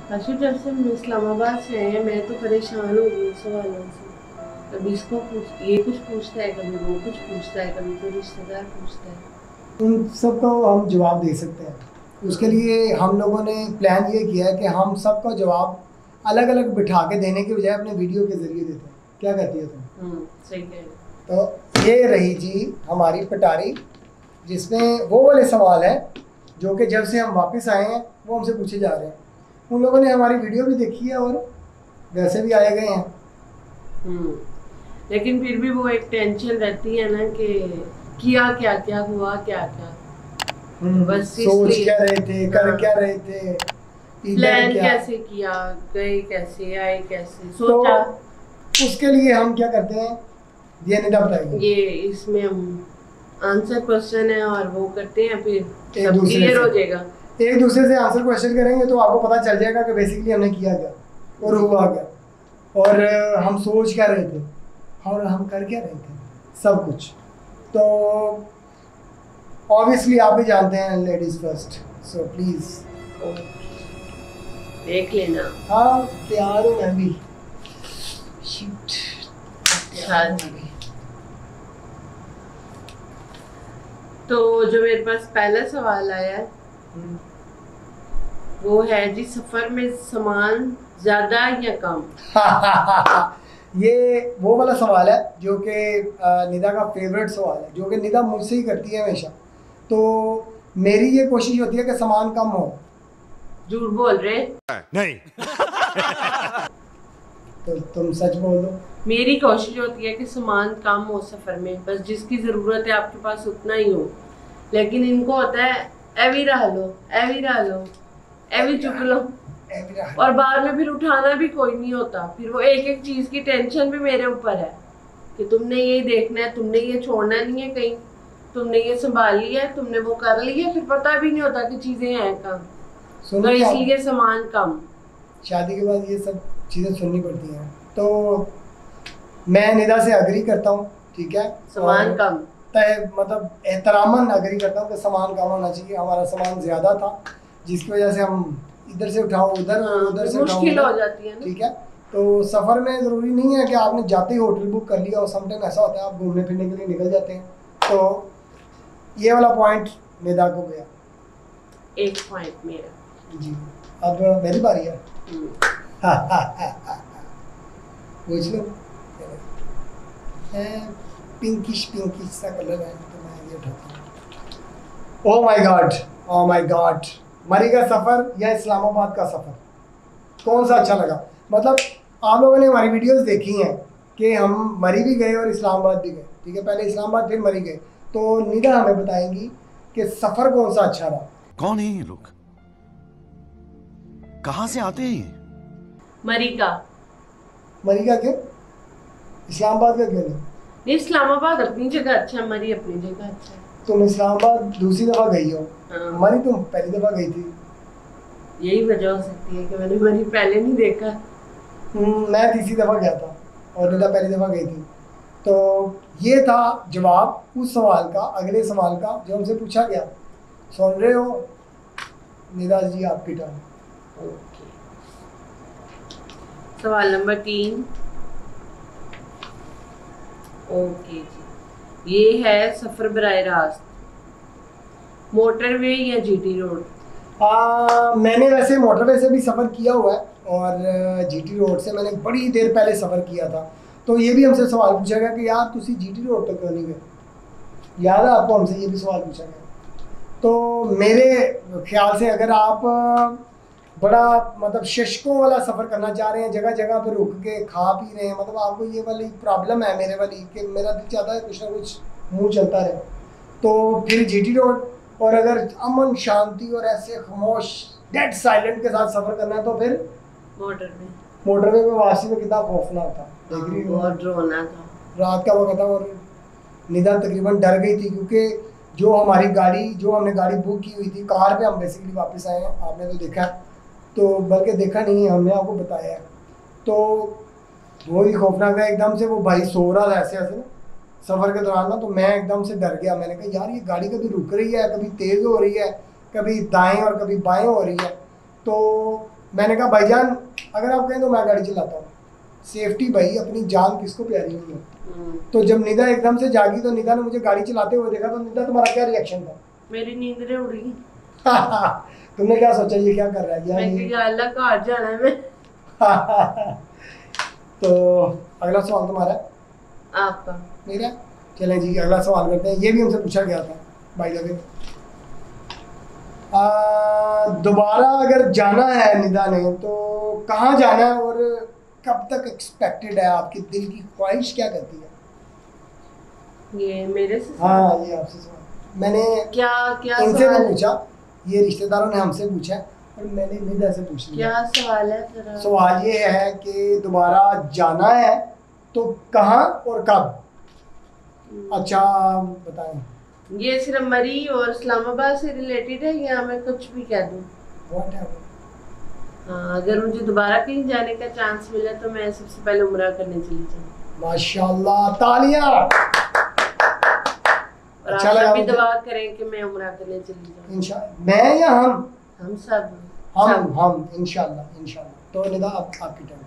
आशु, जब से हम इस्लामाबाद से आए हैं मैं तो परेशान हो गई सवालों से। कभी इसको पूछ, ये कुछ पूछता है, कभी वो कुछ पूछता है, कभी कोई रिश्तेदार पूछता है। उन सबका हम जवाब दे सकते हैं। उसके लिए हम लोगों ने प्लान ये किया है कि हम सबका जवाब अलग अलग बिठा के देने के बजाय अपने वीडियो के जरिए देते हैं। क्या कहती है तुम? सही कह रहे हो। तो ये रही जी हमारी पटारी, जिसमें वो वाले सवाल हैं जो कि जब से हम वापस आए हैं वो हमसे पूछे जा रहे हैं। उन लोगों ने हमारी वीडियो भी देखी है और वैसे भी आए गए हैं। लेकिन फिर भी वो एक टेंशन रहती है ना कि किया क्या, क्या हुआ क्या क्या। बस सोच क्या रहे थे, कर क्या रहे थे, प्लान कैसे किया, गए कैसे, आए कैसे, सोचा। तो उसके लिए हम क्या करते हैं ये निदा बताइए। ये इसमें हम आंसर क्वेश्चन है और वो करते हैं, फिर एक दूसरे क्लियर हो जाएगा। एक दूसरे से आंसर क्वेश्चन करेंगे तो आपको पता चल जाएगा कि बेसिकली हमने किया क्या और हुआ क्या और हम सोच क्या रहे थे और हम कर क्या रहे थे, सब कुछ। तो ऑब्वियसली आप भी जानते हैं लेडीज फर्स्ट, सो प्लीज देख लेना। हाँ तैयार हूँ मैं भी। शिट, तो जो मेरे पास पहला सवाल आया है वो है जी, सफर में सामान ज्यादा या कम? ये वो वाला सवाल है जो कि निदा का फेवरेट सवाल है, जो कि निदा मुझसे ही करती है हमेशा। तो मेरी ये कोशिश होती है कि सामान कम हो। झूठ बोल रहे नहीं। तो तुम सच बोल दो। मेरी कोशिश होती है कि सामान कम हो सफर में, बस जिसकी जरूरत है आपके पास उतना ही हो। लेकिन इनको होता है एवी रह लो, एवी रह लो, एवी चुक लो, और बाद में फिर उठाना भी कोई नहीं होता। फिर वो एक एक चीज की टेंशन भी मेरे ऊपर है कि तुमने ये देखना है, तुमने ये छोड़ना नहीं है कहीं, तुमने ये संभाल लिया है, तुमने वो कर लिया, फिर पता भी नहीं होता कि चीजें हैं कहाँ। तो इसलिए सामान कम। शादी के बाद ये सब चीजें सुननी पड़ती हैं। तो मैं निदा से अग्री करता हूँ, ठीक है, सामान कम, मतलब एहतरामन अग्री करता हूँ कि सामान कम होना चाहिए। हमारा सामान ज्यादा था जिसकी वजह से हम इधर से उठाओ उधर, उधर से मुश्किल हो जाती है ना। ठीक है, तो सफ़र में ज़रूरी नहीं है कि आपने जाते ही होटल बुक कर लिया, और समटाइम ऐसा होता है आप घूमने फिरने के लिए निकल जाते हैं। तो ये वाला पॉइंट निदा को गया, एक पॉइंट मेरा जी। अब मेरी बारी है। पूछ लो। पिंकिश पिंकिश सा कलर है तो मैं ये उठाता हूँ। Oh my God, oh my God, मरी का सफ़र या इस्लामाबाद का सफ़र, कौन सा अच्छा लगा? मतलब आप लोगों ने हमारी वीडियोस देखी हैं कि हम मरी भी गए और इस्लामाबाद भी गए, ठीक है, पहले इस्लामाबाद फिर मरी गए। तो निदा हमें बताएंगी कि सफ़र कौन सा अच्छा रहा। कौन है ये लोग, कहाँ से आते हैं? मरी का। मरी का क्यों? इस्लामाबाद का क्यों नहीं? इस्लामाबाद अपनी जगह अच्छा, मरी अपनी जगह अच्छा है। तुम इस्लामाबाद दूसरी दफ़ा गई हो, मरी तुम पहली दफ़ा गई थी। यही वजह हो सकती है कि मैंने मरी पहले नहीं देखा। मैं तीसरी दफ़ा गया था और निदा पहली दफ़ा गई थी। तो ये था जवाब उस सवाल का, अगले सवाल का जो हमसे पूछा गया। सुन रहे हो निदा जी, आपकी टर्न। ओके, सवाल नंबर 3। ओके जी, ये है सफर बराह रास्त, मोटरवे या जीटी रोड? मैंने वैसे मोटरवे से भी सफ़र किया हुआ है और जीटी रोड से मैंने बड़ी देर पहले सफ़र किया था। तो ये भी हमसे सवाल पूछा गया कि यार तुसी जीटी रोड तक क्यों नहीं गए, याद है आपको? हमसे ये भी सवाल पूछा गया। तो मेरे ख्याल से अगर आप बड़ा मतलब शशकों वाला सफ़र करना चाह रहे हैं, जगह जगह पे रुक के खा पी रहे हैं, मतलब आपको ये वाली प्रॉब्लम है मेरे वाली कि मेरा दिल चाहता है कुछ ना कुछ मुँह चलता रहे, तो फिर जीटी रोड। और अगर अमन शांति और ऐसे खामोश डेड साइलेंट के साथ सफ़र करना है तो फिर मोटरवे पे वापसी में कितना खौफनाक था, देख रही हो? बहुत डरावना था। रात का वक्त था और निदा तकरीबन डर गई थी क्योंकि जो हमारी गाड़ी, जो हमने गाड़ी बुक की हुई थी, कार पे हम बेसिकली वापस आए हैं, आपने तो देखा, तो बल्कि देखा नहीं है, हमने आपको बताया है। तो वो ही खौफनाक है। एकदम से वो भाई सो रहा था ऐसे ऐसे ना सफ़र के दौरान ना, तो मैं एकदम से डर गया। मैंने कहा यार ये गाड़ी कभी रुक रही है, कभी तेज़ हो रही है, कभी दाएं और कभी बाएं हो रही है। तो मैंने कहा भाईजान अगर आप कहें तो मैं गाड़ी चलाता हूँ, सेफ्टी भाई, अपनी जान किसको प्यारी नहीं है। तो जब निदा एकदम से जागी तो निदा ने मुझे गाड़ी चलाते हुए देखा, तो निदा तुम्हारा क्या रिएक्शन था? मेरी नींद ने उड़ी। तुमने क्या सोचा ये क्या कर रहा है मैं क्या अल्लाह का हाथ जाना है मैं। तो अगला सवाल तुम्हारा है? आपका। मेरा? चलें जी अगला सवाल करते हैं। ये भी हमसे पूछा गया था भाई लगे। दोबारा अगर जाना है निदा ने तो कहाँ जाना है और कब तक एक्सपेक्टेड है? आपकी दिल की ख्वाहिश क्या कहती है? ये मेरे से? हाँ ये आपसे सवाल मैंने क्या क्या इनसे सवाल भी है? पूछा, ये रिश्तेदारों ने हमसे पूछा और मैंने निदा से पूछ लिया। क्या सवाल है जरा? सवाल ये है कि दोबारा जाना है तो कहाँ और कब? अच्छा बताएं। ये सिर्फ मरी और इस्लामाबाद से रिलेटेड है या मैं कुछ भी कह दूं? What है? हाँ, अगर मुझे दोबारा कहीं जाने का चांस मिला तो मैं सबसे पहले उम्रा करने चली जाऊँ। माशाल्लाह, तालियां। और अच्छा आप लगा भी मुझे। दुआ करें कि मैं उम्रा करने चली जाऊँ। इंशाल्लाह। मैं या हम? हम सब। हम इंशाल्लाह इंशाल्लाह। तो निदा आपकी टर्न।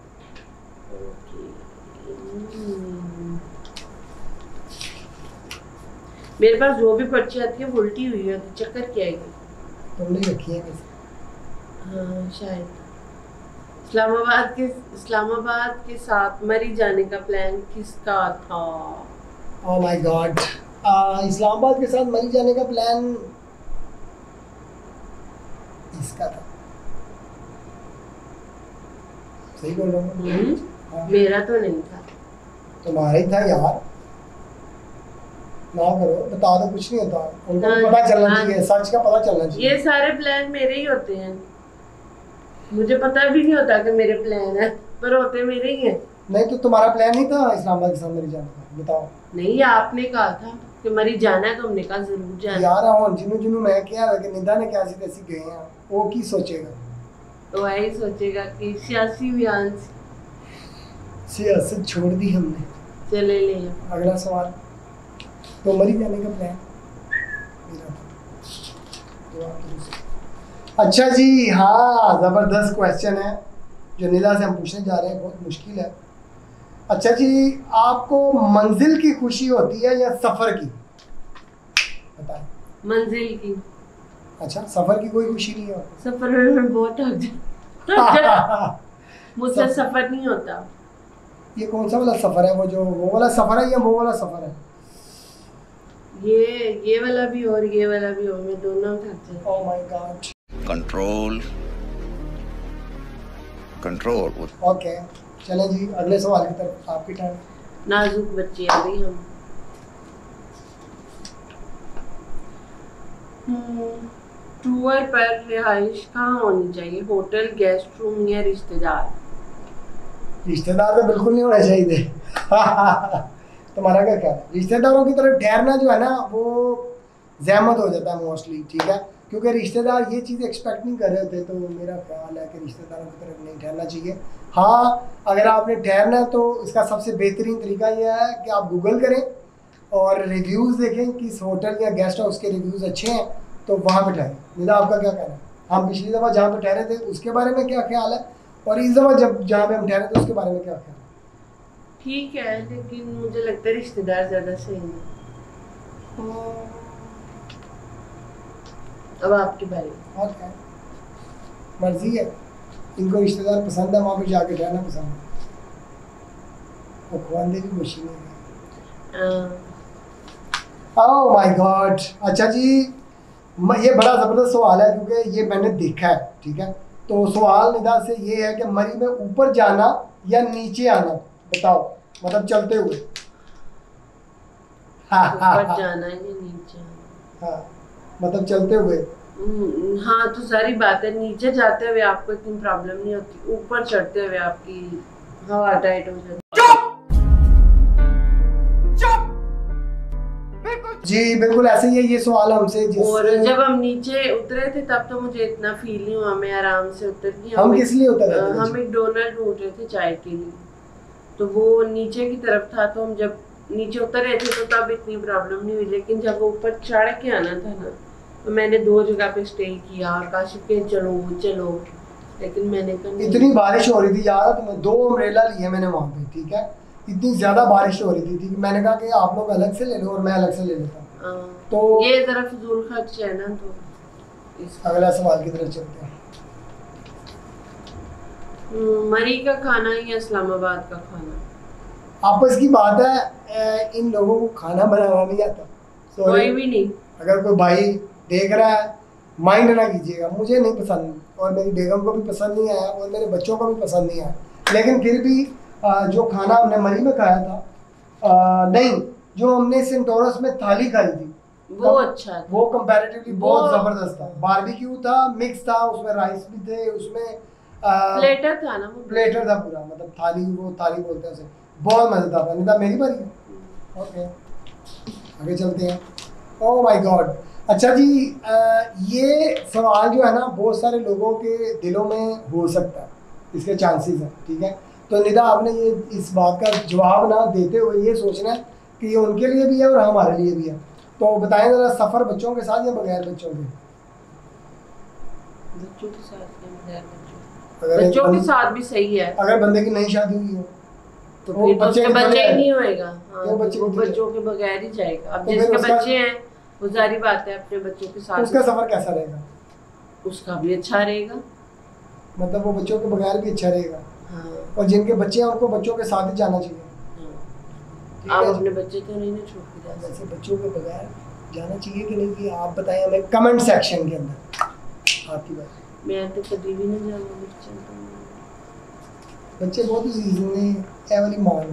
मेरे पास जो भी पर्ची आती है वो उल्टी हुई है, तो चक्कर क्या आएगी? तुमने रखी है वैसे? हाँ शायद। इस्लामाबाद के साथ मरी जाने का प्लान किसका था? ओह माय गॉड, इस्लामाबाद के साथ मरी जाने का प्लान इसका था। सही बोल रहा हूँ? हाँ। मेरा तो नहीं था। तुम्हारा ही था यार। ना करो, बता दो, कुछ नहीं होता। उनको हाँ, पता चलना हाँ। चाहिए, सच का पता चलना चाहिए। ये सारे प्लान मेरे ही होते हैं। मुझे पता भी नहीं होता कि मेरे प्लान है, पर होते मेरे ही हैं। नहीं तो तुम्हारा प्लान नहीं था इस्लामाबाद के साथ मरी जाने का? बताओ। नहीं, आपने कहा था कि मरी जाना है, तो हमने कहा जरूर जाना है। यार और जिन्हों मैं क्या लेकिन निदा ने क्या ऐसी गए हैं, वो की सोचेगा? तो यही सोचेगा कि सियासी बयान से सियासत छोड़ दी हमने। चले ले। अगला सवाल। तो मरी जाने का प्लान मेरा था। तो आप दूसरा। अच्छा जी, हाँ ज़बरदस्त क्वेश्चन है जो निदा से हम पूछने जा रहे हैं, बहुत मुश्किल है। अच्छा जी, आपको मंजिल की खुशी होती है या सफ़र की? बताएं। मंजिल की। अच्छा, सफ़र की कोई खुशी नहीं है? सफर में मैं बहुत थक जाती। मुझसे सफर नहीं होता। ये कौन सा वाला सफ़र है? वो वाला सफ़र है या वो वाला सफ़र है? ये वाला भी और ये वाला भी हो, मैं दोनों थक जाती। Oh my God. Control control. Okay चलें जी अगले सवाल की तरफ, आपकी टर्न। नाजुक बच्चे आ गई हम। टूर पर रिहाइश कहाँ होनी चाहिए? होटल, गेस्ट रूम या रिश्तेदार? रिश्तेदार तो बिल्कुल नहीं होना चाहिए। तुम्हारा क्या ख्याल है? रिश्तेदारों की तरफ ठहरना जो है ना वो जहमत हो जाता है मोस्टली, ठीक है, क्योंकि रिश्तेदार ये चीज़ एक्सपेक्ट नहीं कर रहे होते। तो मेरा ख्याल है कि रिश्तेदारों की तरफ नहीं ठहरना चाहिए। हाँ, अगर आपने ठहरना है तो इसका सबसे बेहतरीन तरीका यह है कि आप गूगल करें और रिव्यूज़ देखें कि इस होटल या गेस्ट हाउस के रिव्यूज़ अच्छे हैं तो वहाँ पे ठहरें। निदा आपका क्या कहना है? हम पिछली दफ़ा जहाँ पे ठहरे थे उसके बारे में क्या ख्याल है, और इस दफ़ा जहाँ पे हम ठहरे थे उसके बारे में क्या ख्याल है? ठीक है, लेकिन मुझे लगता है रिश्तेदार ज़्यादा सही है। अब आपकी बारी। ओके, मर्जी है। इनको रिश्तेदार पसंद है, वहाँ पे जाके रहना पसंद है। वो खुआंदे भी खुशी नहीं है। Oh my God. अच्छा जी, ये बड़ा ज़बरदस्त सवाल है क्योंकि ये मैंने देखा है, ठीक है। तो सवाल निदा से ये है कि मरी में ऊपर जाना या नीचे आना? बताओ, मतलब चलते हुए। ऊपर जाना है या नीचे आना? हाँ, मतलब चलते हुए। हाँ तो सारी बात है, नीचे जाते हुए आपको इतनी प्रॉब्लम नहीं होती, ऊपर चढ़ते हुए आपकी हवा टाइट हो जाती। जी बिल्कुल ऐसे ही है ये सवाल हमसे। और जब हम नीचे उतरे थे तब तो मुझे इतना फील नहीं हुआ, मैं आराम से उतर गई। हम किस लिए उतरे थे? हम मैकडॉनल्ड ढूंढ रहे थे चाय के लिए, तो वो नीचे की तरफ था। तो हम जब नीचे उतर रहे थे तो तब इतनी प्रॉब्लम नहीं हुई, लेकिन जब वो ऊपर चढ़ के आना था ना, तो मैंने 2 जगह पे स्टे किया। काशिफ के चलो चलो, लेकिन मैंने कहा नहीं। इतनी बारिश हो रही थी याद है तुम्हें, 2 अम्ब्रेला लिए मैंने वहाँ पे, ठीक है, इतनी ज्यादा बारिश हो रही थी मैंने कहा कि आप लोग अलग से ले लो और मैं अलग से ले लेता हूँ। हाँ, तो ये जरा फजूल खर्च है ना, तो अगला सवाल की तरफ चलते हैं। मरी का खाना या इस्लामाबाद का खाना? आपस की बात है, इन लोगों को खाना बनाना नहीं आता। कोई भी नहीं। अगर कोई भाई देख रहा है माइंड ना कीजिएगा, मुझे नहीं पसंद और मेरी बेगम को भी पसंद नहीं आया और मेरे बच्चों को भी पसंद नहीं आया, लेकिन फिर भी जो खाना हमने मरी में खाया था, नहीं, जो हमने सेंटोरस में थाली खाई थी वो अच्छा था। वो कंपैरेटिवली बहुत जबरदस्त था। बारबेक्यू था, मिक्स था, उसमें राइस भी थे, उसमें प्लेटर था ना वो, प्लेटर था पूरा, मतलब थाली, वो थाली बोलते हैं उसे, बहुत मजेदार था। निदा मेरी बारी है, ओके आगे चलते हैं। ओह माय गॉड, अच्छा जी, ये सवाल जो है ना बहुत सारे लोगों के दिलों में हो सकता है, इसके चांसेस हैं, ठीक है। तो निदा आपने ये इस बात का जवाब ना देते हुए ये सोचना है कि ये उनके लिए भी है और हमारे लिए भी है। तो बताएं जरा, सफ़र बच्चों के साथ या बगैर बच्चों के? बच्चों के साथ या बगैर बच्चों? अगर बच्चों के साथ भी सही है। अगर बंदे की नई शादी हुई हो तो फिर तो उसके बच्चे ही नहीं होएगा। हाँ, वो वो बच्चों के बगैर ही जाएगा। अब तो जिसके उसका- बच्चे हैं वो जारी बात है अपने बच्चों के साथ, उसका सफ़र कैसा रहेगा? उसका भी अच्छा रहेगा। मतलब वो बच्चों के बगैर भी अच्छा रहेगा, हाँ, और जिनके बच्चे हैं उनको बच्चों के साथ ही जाना चाहिए। हाँ। ठीक आप है अपने बच्चे तो नहीं ना छोड़ के जा सकते। वैसे बच्चों के बगैर जाना चाहिए कि नहीं, कि आप बताएं हमें कमेंट सेक्शन के अंदर आपकी बात। मैं तो कभी भी नहीं जाऊंगा बच्चे तो। बच्चे बहुत ही ए वाली मान।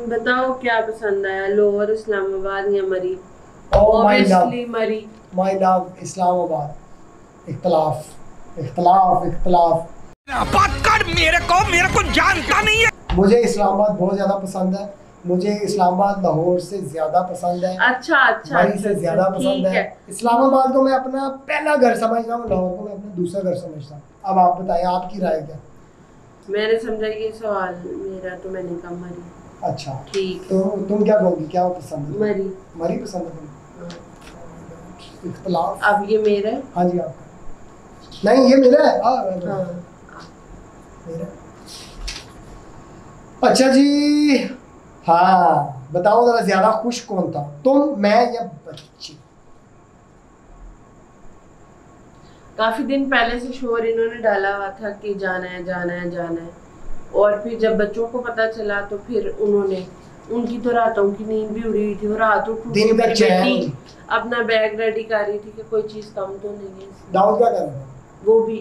बताओ क्या पसंद आया, लाहौर, इस्लामाबाद या मरी? ओह माय लव, Obviously मरी। My love, Islamabad. इख्तलाफ इख्तलाफ इख्तलाफ। बात कर, मेरे को जानता नहीं है। मुझे इस्लामाबाद बहुत ज़्यादा पसंद है, मुझे इस्लामाबाद लाहौर से ज़्यादा पसंद है, अच्छा अच्छा, मरी से ज़्यादा पसंद ठीक है। इस्लामाबाद को मैं अपना पहला घर समझता हूँ, लाहौर को मैं अपना दूसरा घर समझता हूँ। अब आप बताएं आपकी राय क्या? मैंने समझा ये सवाल मेरा, तो मैंने कहा मरी। अच्छा, ठीक तो तुम क्या कहोगी, क्या पसंद है? मरी। मरी पसंद है तुम्हें? हाँ। इख्तलाफ। अब ये मेरा है। हाँ जी आपका। नहीं ये मेरा है। हाँ। मेरा। अच्छा जी, हाँ बताओ जरा, ज्यादा खुश कौन था, तुम, मैं या बच्चे? काफी दिन पहले से शोर इन्होंने डाला हुआ था कि जाना है जाना है जाना है, और फिर जब बच्चों को पता चला तो फिर उन्होंने, उनकी तो रातों की नींद भी उड़ी हुई थी, वो रात उठ दिन का चैन। बेटी अपना बैग रेडी कर रही थी कि कोई चीज कम तो नहीं है। दाऊद क्या कर रहा था? वो भी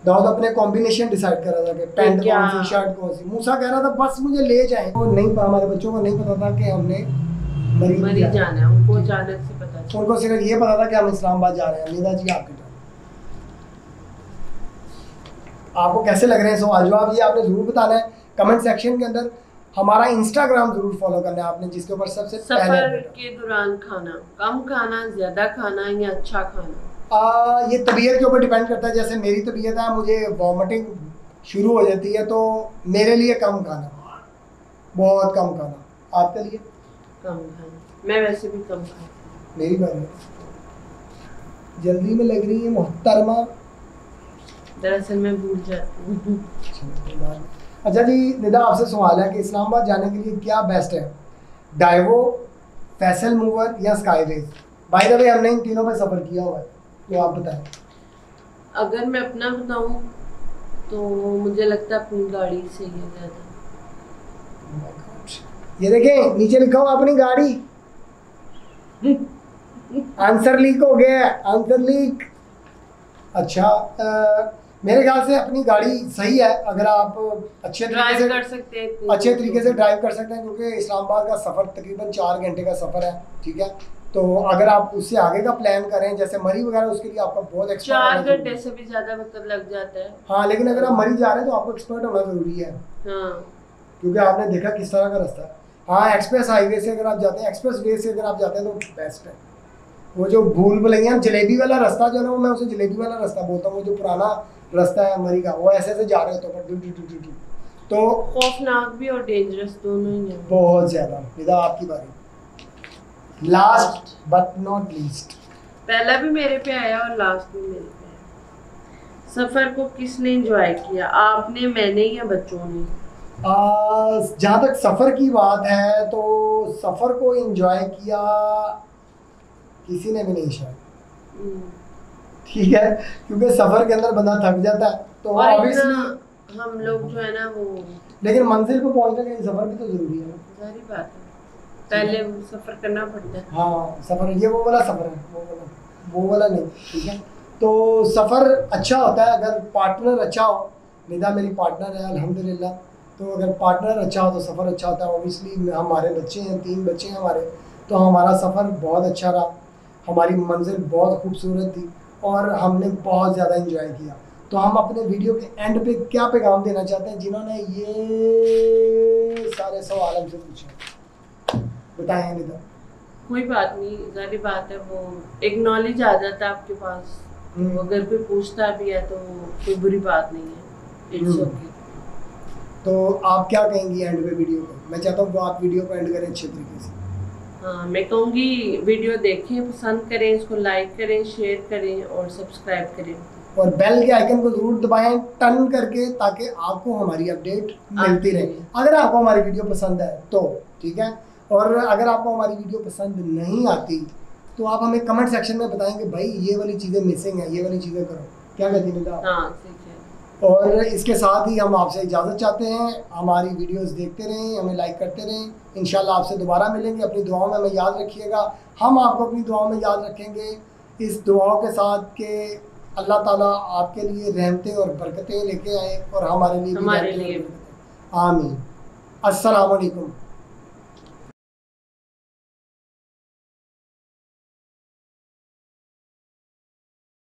दाऊद अपने कॉम्बिनेशन डिसाइड कर रहा था कि पैंट क्या? कौन सी, शर्ट कौन सी। मूसा कह रहा था बस मुझे ले जाएं। वो नहीं, हमारे बच्चों को नहीं पता था कि हमने मरी जाना है, उनको अचानक से पता चला। उनको सिर्फ ये पता था कि हम इस्लामाबाद जा रहे हैं। निदा जी आपके टर्न। आपको कैसे लग रहे हैं सवाल जवाब, ये आपने जरूर बताना है कमेंट सेक्शन के अंदर। हमारा इंस्टाग्राम जरूर फॉलो करना है आपने, जिसके ऊपर सबसे पहले सफर update हो। के दौरान खाना, कम खाना, ज्यादा खाना या अच्छा खाना? ये तबीयत के ऊपर डिपेंड करता है। जैसे मेरी तबीयत है, मुझे वॉमिटिंग शुरू हो जाती है, तो मेरे लिए कम खाना, बहुत कम खाना। आपके लिए? कम खाना। मैं वैसे भी कम खाती हूँ। मेरी बारी है। जल्दी में लग रही है मोहतरमा। दरअसल मैं भूल जाती हूँ। अच्छा जी निदा, आपसे सवाल है कि इस्लामाबाद जाने के लिए क्या बेस्ट है, डाइवो, फैसल मूवर या स्काईवेज? बाय द वे हमने इन तीनों पे सफ़र किया हुआ है, तो आप बताएं। अगर मैं अपना बताऊं तो मुझे लगता है अपनी गाड़ी सही है ज़्यादा। ये देखें नीचे लिखा हुआ अपनी गाड़ी। आंसर लीक हो गया है, आंसर लीक। अच्छा, मेरे ख्याल से अपनी गाड़ी सही है, अगर आप अच्छे तरीके ड्राइव से कर सकते हैं, अच्छे तरीके से ड्राइव कर सकते हैं, क्योंकि इस्लामाबाद का सफ़र तकरीबन 4 घंटे का सफ़र है, ठीक है। तो अगर आप उससे आगे का प्लान करें जैसे मरी वगैरह, उसके लिए आपका बहुत एक्सपर्ट 4 घंटे से भी ज़्यादा वक्त लग जाता है। हाँ, लेकिन अगर आप मरी जा रहे हैं तो आपको एक्सपर्ट होना ज़रूरी है, हाँ, क्योंकि आपने देखा किस तरह का रास्ता है। हाँ, एक्सप्रेस हाईवे से अगर आप जाते हैं, एक्सप्रेस वे से अगर आप जाते हैं तो बेस्ट है। वो जो भूल भुलैया जलेबी वाला रास्ता जो है ना, वो मैं उसे जलेबी वाला रास्ता बोलता हूँ, वो जो पुराना रास्ता है मरी का, वो ऐसे जा रहे हो तो खौफनाक भी और डेंजरस दोनों ही है। बहुत ज़्यादा। निदा आपकी बारी। Last but not least. पहला भी मेरे पे आया और लास्ट भी मेरे पे आया। सफर को किसने एंजॉय किया, आपने, मैंने या बच्चों ने? जहाँ तक सफ़र की बात है तो सफ़र को एंजॉय किया किसी ने भी नहीं शायद, ठीक है, क्योंकि सफ़र के अंदर बंदा थक जाता है तो और ऑब्वियसली हम लोग जो है ना वो, लेकिन मंजिल को पहुंचने के लिए सफ़र भी तो ज़रूरी है ना। सारी बात है, पहले सफर करना पड़ता है। हाँ सफ़र, ये वो वाला सफ़र है, वो वाला नहीं, ठीक है। तो सफ़र अच्छा होता है अगर पार्टनर अच्छा हो। निदा मेरी पार्टनर है अल्हम्दुलिल्लाह, तो अगर पार्टनर अच्छा हो तो सफ़र अच्छा होता है। ऑब्वियसली हमारे बच्चे हैं, 3 बच्चे हैं हमारे, तो हमारा सफ़र बहुत अच्छा रहा, हमारी मंजिल बहुत खूबसूरत थी और हमने बहुत ज़्यादा इंजॉय किया। तो हम अपने वीडियो के एंड पे क्या पैगाम देना चाहते हैं जिन्होंने ये सारे सवाल हमसे पूछे, बताएं निदा। कोई बात नहीं, सारी बात है, वो एक नॉलेज आ जाता है आपके पास, तो अगर कोई पूछता भी है तो कोई बुरी बात नहीं है, इट्स ओके। तो आप क्या कहेंगी एंड पे वीडियो को? मैं चाहता हूँ आप वीडियो को एंड करें अच्छे तरीके से। हाँ, मैं कहूँगी वीडियो देखें, पसंद करें, इसको लाइक करें, शेयर करें और सब्सक्राइब करें और बेल के आइकन को जरूर दबाएं टर्न करके, ताकि आपको हमारी अपडेट मिलती रहे। अगर आपको हमारी वीडियो पसंद है तो ठीक है, और अगर आपको हमारी वीडियो पसंद नहीं आती तो आप हमें कमेंट सेक्शन में बताएंगे भाई ये वाली चीज़ें मिसिंग है, ये वाली चीज़ें करो। क्या कहती है निदा? हाँ ठीक है। और इसके साथ ही हम आपसे इजाज़त चाहते हैं, हमारी वीडियोस देखते रहें, हमें लाइक करते रहें। इंशाल्लाह आपसे दोबारा मिलेंगे। अपनी दुआओं में हमें याद रखिएगा, हम आपको अपनी दुआओं में याद रखेंगे, इस दुआओं के साथ कि अल्लाह ताला आपके लिए रहमतें और बरकतें लेके आए और हमारे लिए भी रहमतें और बरकतें। आमीन। अस्सलाम वालेकुम।